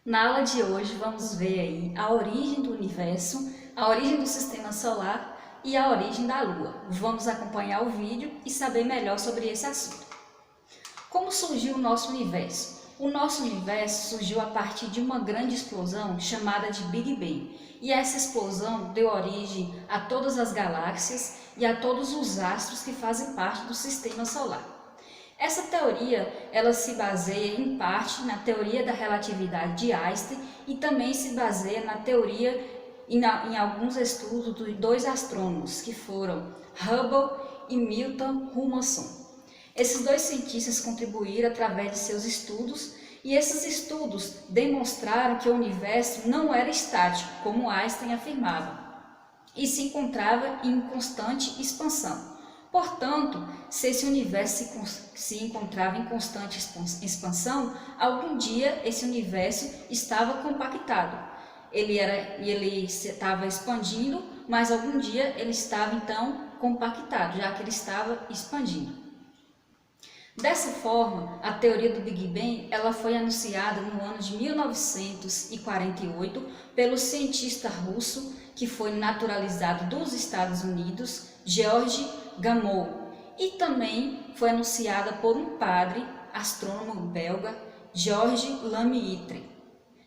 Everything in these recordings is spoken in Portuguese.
Na aula de hoje vamos ver aí a origem do universo, a origem do sistema solar e a origem da Lua. Vamos acompanhar o vídeo e saber melhor sobre esse assunto. Como surgiu o nosso universo? O nosso universo surgiu a partir de uma grande explosão chamada de Big Bang. E essa explosão deu origem a todas as galáxias e a todos os astros que fazem parte do sistema solar. Essa teoria, ela se baseia em parte na teoria da relatividade de Einstein e também se baseia na teoria em alguns estudos de dois astrônomos, que foram Hubble e Milton Humason. Esses dois cientistas contribuíram através de seus estudos e esses estudos demonstraram que o universo não era estático, como Einstein afirmava, e se encontrava em constante expansão. Portanto, se esse universo se encontrava em constante expansão, algum dia esse universo estava compactado. Ele estava expandindo, mas algum dia ele estava então compactado, já que ele estava expandindo. Dessa forma, a teoria do Big Bang ela foi anunciada no ano de 1948 pelo cientista russo que foi naturalizado dos Estados Unidos, George Gamow, e também foi anunciada por um padre astrônomo belga, Georges Lemaître.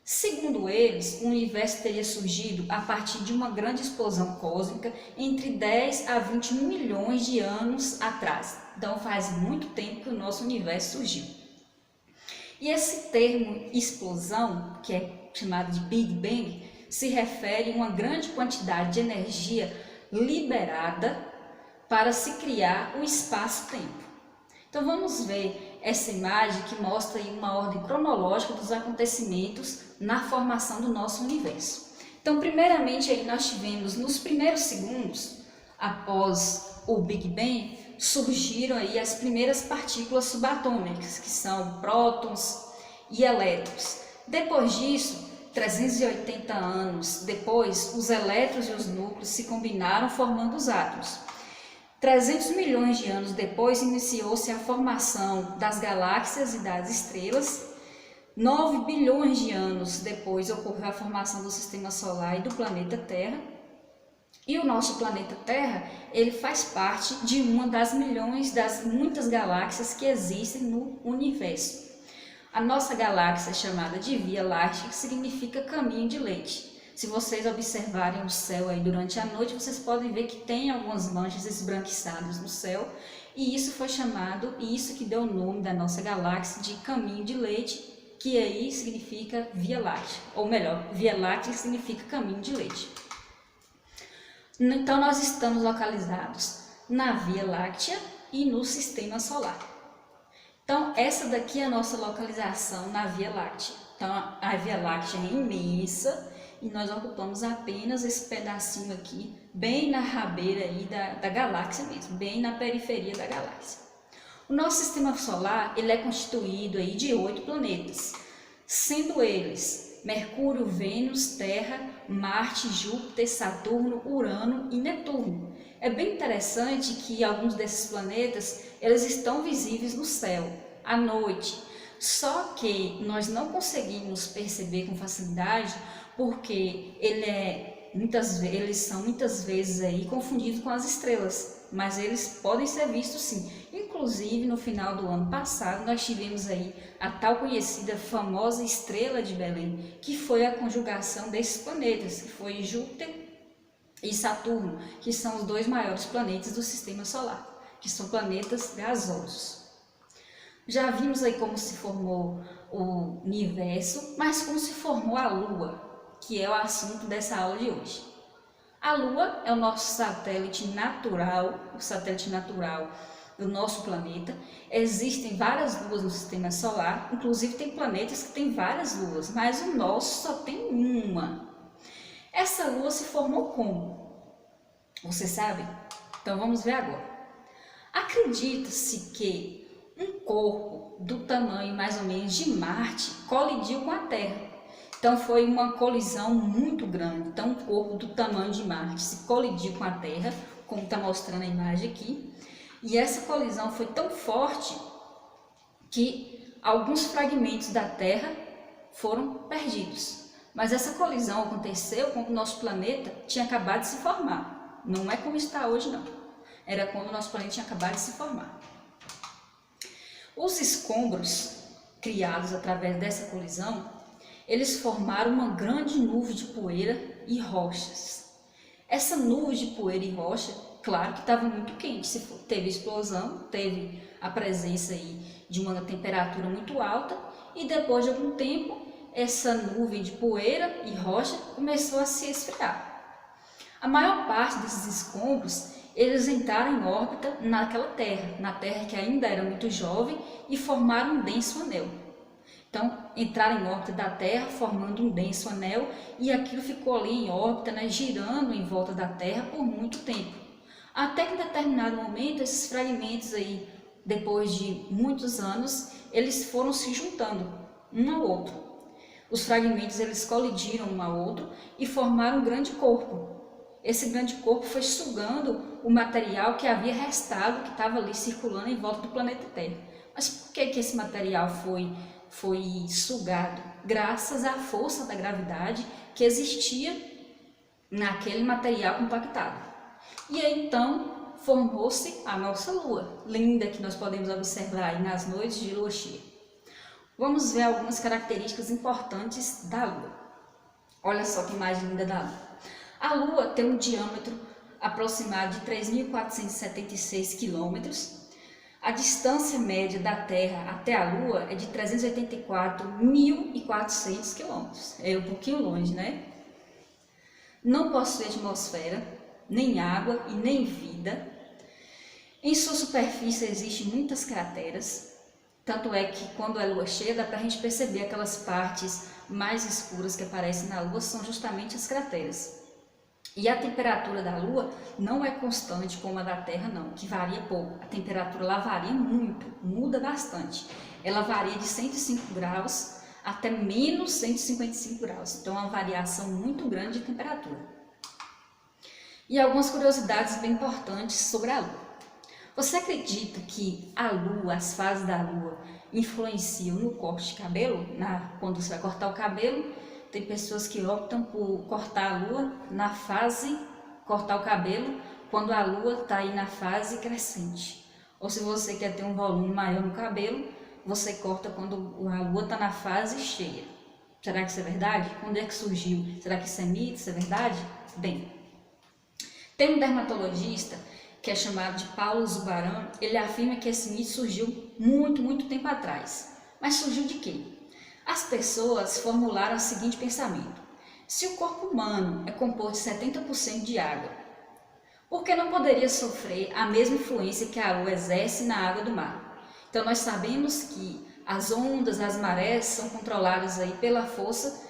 Segundo eles, o universo teria surgido a partir de uma grande explosão cósmica entre 10 a 20 milhões de anos atrás. Então faz muito tempo que o nosso universo surgiu. E esse termo explosão, que é chamado de Big Bang, se refere a uma grande quantidade de energia liberada para se criar o espaço-tempo. Então vamos ver essa imagem que mostra aí uma ordem cronológica dos acontecimentos na formação do nosso universo. Então primeiramente aí nós tivemos nos primeiros segundos após o Big Bang surgiram aí as primeiras partículas subatômicas, que são prótons e elétrons. Depois disso, 380 anos depois, os elétrons e os núcleos se combinaram formando os átomos. 300 milhões de anos depois, iniciou-se a formação das galáxias e das estrelas. 9 bilhões de anos depois, ocorreu a formação do sistema solar e do planeta Terra. E o nosso planeta Terra, ele faz parte de uma das milhões das muitas galáxias que existem no universo. A nossa galáxia, chamada de Via Láctea, significa caminho de leite. Se vocês observarem o céu aí durante a noite, vocês podem ver que tem algumas manchas esbranquiçadas no céu, e isso foi chamado, e isso que deu o nome da nossa galáxia de caminho de leite, que aí significa Via Láctea, ou melhor, Via Láctea significa caminho de leite. Então nós estamos localizados na Via Láctea e no Sistema Solar. Então essa daqui é a nossa localização na Via Láctea. Então a Via Láctea é imensa e nós ocupamos apenas esse pedacinho aqui, bem na rabeira aí da galáxia mesmo, bem na periferia da galáxia. O nosso Sistema Solar ele é constituído aí de 8 planetas, sendo eles Mercúrio, Vênus, Terra, Marte, Júpiter, Saturno, Urano e Netuno. É bem interessante que alguns desses planetas eles estão visíveis no céu à noite, só que nós não conseguimos perceber com facilidade porque eles são muitas vezes aí confundidos com as estrelas, mas eles podem ser vistos sim. Inclusive no final do ano passado nós tivemos aí a tal conhecida famosa estrela de Belém, que foi a conjugação desses planetas, que foi Júpiter e Saturno, que são os dois maiores planetas do Sistema Solar, que são planetas gasosos. Já vimos aí como se formou o universo, mas como se formou a Lua, que é o assunto dessa aula de hoje. A Lua é o nosso satélite natural, do nosso planeta. Existem várias luas no sistema solar, inclusive tem planetas que têm várias luas, mas o nosso só tem uma. Essa lua se formou como? Você sabe? Então vamos ver agora. Acredita-se que um corpo do tamanho mais ou menos de Marte colidiu com a Terra. Então foi uma colisão muito grande. Então um corpo do tamanho de Marte se colidiu com a Terra, como está mostrando a imagem aqui. E essa colisão foi tão forte que alguns fragmentos da Terra foram perdidos. Mas essa colisão aconteceu quando o nosso planeta tinha acabado de se formar. Não é como está hoje, não. Era quando o nosso planeta tinha acabado de se formar. Os escombros criados através dessa colisão, eles formaram uma grande nuvem de poeira e rochas. Essa nuvem de poeira e rocha, claro que estava muito quente, teve explosão, teve a presença aí de uma temperatura muito alta e depois de algum tempo essa nuvem de poeira e rocha começou a se esfriar. A maior parte desses escombros, eles entraram em órbita naquela Terra, na Terra que ainda era muito jovem, e formaram um denso anel. Então, entraram em órbita da Terra, formando um denso anel, e aquilo ficou ali em órbita, né, girando em volta da Terra por muito tempo. Até que em determinado momento, esses fragmentos aí, depois de muitos anos, eles foram se juntando um ao outro. Os fragmentos eles colidiram um ao outro e formaram um grande corpo. Esse grande corpo foi sugando o material que havia restado, que estava ali circulando em volta do planeta Terra. Mas por que esse material foi sugado? Graças à força da gravidade que existia naquele material compactado. E aí então formou-se a nossa Lua, linda, que nós podemos observar aí nas noites de lua cheia. Vamos ver algumas características importantes da Lua. Olha só que imagem linda da Lua. A Lua tem um diâmetro aproximado de 3.476 quilômetros. A distância média da Terra até a Lua é de 384.400 quilômetros. É um pouquinho longe, né? Não possui atmosfera, nem água e nem vida. Em sua superfície existem muitas crateras. Tanto é que quando é lua cheia, dá para a gente perceber aquelas partes mais escuras que aparecem na Lua, são justamente as crateras. E a temperatura da Lua não é constante como a da Terra, não, que varia pouco. A temperatura lá varia muito, muda bastante. Ela varia de 105 graus até menos 155 graus. Então é uma variação muito grande de temperatura. E algumas curiosidades bem importantes sobre a Lua. Você acredita que a Lua, as fases da Lua, influenciam no corte de cabelo? Quando você vai cortar o cabelo, tem pessoas que optam por cortar a Lua na fase, cortar o cabelo, quando a Lua está aí na fase crescente. Ou se você quer ter um volume maior no cabelo, você corta quando a Lua está na fase cheia. Será que isso é verdade? Quando é que surgiu? Será que isso é mito? Isso é verdade? Bem, tem um dermatologista que é chamado de Paulo Zubaran. Ele afirma que esse mito surgiu muito tempo atrás. Mas surgiu de quê? As pessoas formularam o seguinte pensamento: se o corpo humano é composto de 70% de água, por que não poderia sofrer a mesma influência que a Lua exerce na água do mar? Então nós sabemos que as ondas, as marés são controladas aí pela força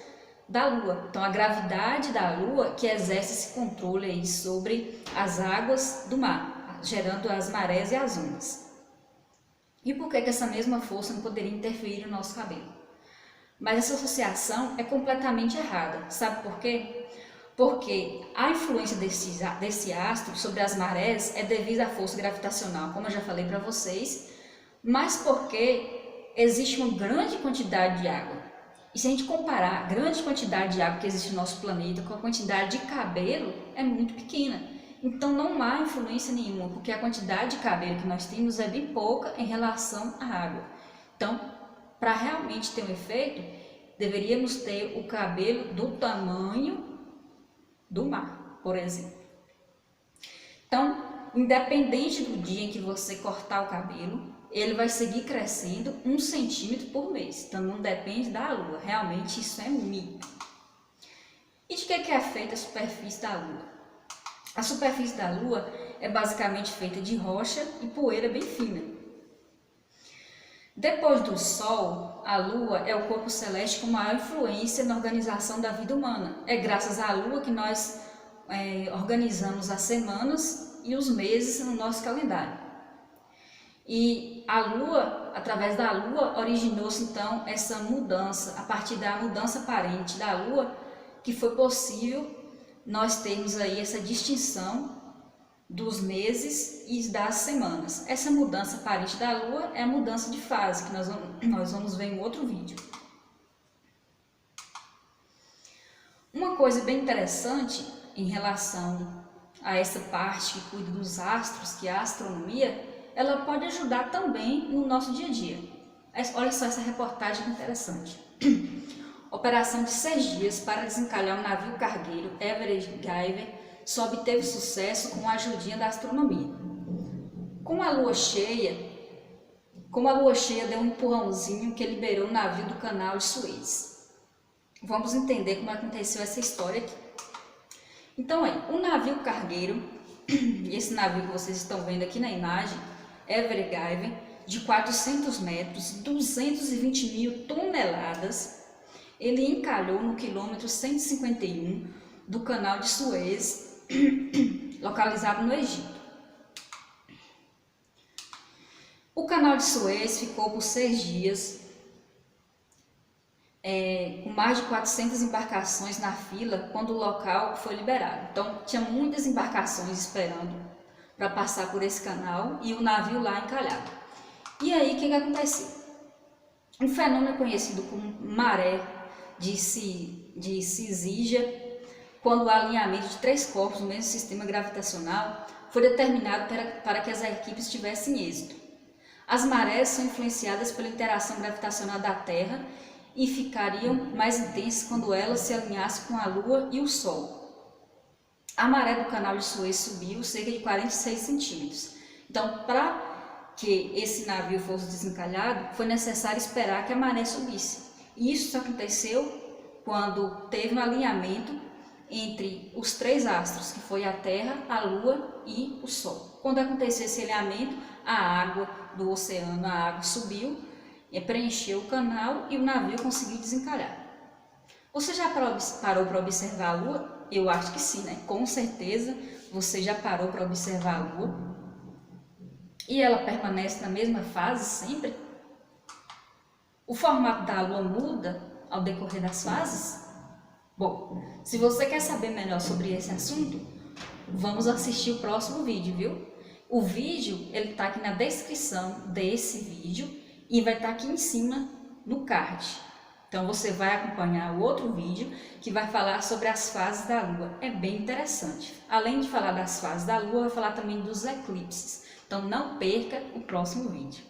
da Lua. Então a gravidade da Lua que exerce esse controle aí sobre as águas do mar, gerando as marés e as ondas. E por que essa mesma força não poderia interferir no nosso cabelo? Mas essa associação é completamente errada. Sabe por quê? Porque a influência desse astro sobre as marés é devido à força gravitacional, como eu já falei para vocês, mas porque existe uma grande quantidade de água. E se a gente comparar a grande quantidade de água que existe no nosso planeta com a quantidade de cabelo, é muito pequena. Então não há influência nenhuma, porque a quantidade de cabelo que nós temos é bem pouca em relação à água. Então, para realmente ter um efeito, deveríamos ter o cabelo do tamanho do mar, por exemplo. Então, independente do dia em que você cortar o cabelo, ele vai seguir crescendo 1 centímetro por mês. Então não depende da Lua, realmente isso é um mito. E de que é feita a superfície da Lua? A superfície da Lua é basicamente feita de rocha e poeira bem fina. Depois do Sol, a Lua é o corpo celeste com maior influência na organização da vida humana. É graças à Lua que nós organizamos as semanas e os meses no nosso calendário. E a Lua, através da Lua, originou-se então essa mudança, a partir da mudança aparente da Lua, que foi possível nós termos aí essa distinção dos meses e das semanas. Essa mudança aparente da Lua é a mudança de fase, que nós vamos ver em outro vídeo. coisa bem interessante em relação a essa parte que cuida dos astros, que é a astronomia, ela pode ajudar também no nosso dia a dia. Olha só essa reportagem que interessante. Operação de 6 dias para desencalhar um navio cargueiro Ever Giver só obteve sucesso com a ajudinha da astronomia. Com a lua cheia deu um empurrãozinho que liberou o navio do canal de Suez. Vamos entender como aconteceu essa história aqui. Então, um navio cargueiro, esse navio que vocês estão vendo aqui na imagem, Ever Giver, de 400 metros, 220 mil toneladas, ele encalhou no quilômetro 151 do canal de Suez, localizado no Egito. O canal de Suez ficou por 6 dias, com mais de 400 embarcações na fila quando o local foi liberado. Então, tinha muitas embarcações esperando para passar por esse canal e o navio lá encalhado. E aí, o que aconteceu? Um fenômeno conhecido como maré de Syzygia, quando o alinhamento de 3 corpos no mesmo sistema gravitacional foi determinado para que as equipes tivessem êxito. As marés são influenciadas pela interação gravitacional da Terra e ficariam mais intensas quando elas se alinhassem com a Lua e o Sol. A maré do canal de Suez subiu cerca de 46 centímetros. Então, para que esse navio fosse desencalhado, foi necessário esperar que a maré subisse. E isso aconteceu quando teve um alinhamento entre os 3 astros, que foi a Terra, a Lua e o Sol. Quando aconteceu esse alinhamento, a água do oceano, a água subiu, preencheu o canal e o navio conseguiu desencalhar. Você já parou para observar a Lua? Eu acho que sim, né? Com certeza você já parou para observar a Lua. E ela permanece na mesma fase sempre? O formato da Lua muda ao decorrer das fases? Bom, se você quer saber melhor sobre esse assunto, vamos assistir o próximo vídeo, viu? O vídeo, ele tá aqui na descrição desse vídeo e vai estar aqui em cima no card. Então você vai acompanhar o outro vídeo que vai falar sobre as fases da Lua. É bem interessante. Além de falar das fases da Lua, vai falar também dos eclipses. Então não perca o próximo vídeo.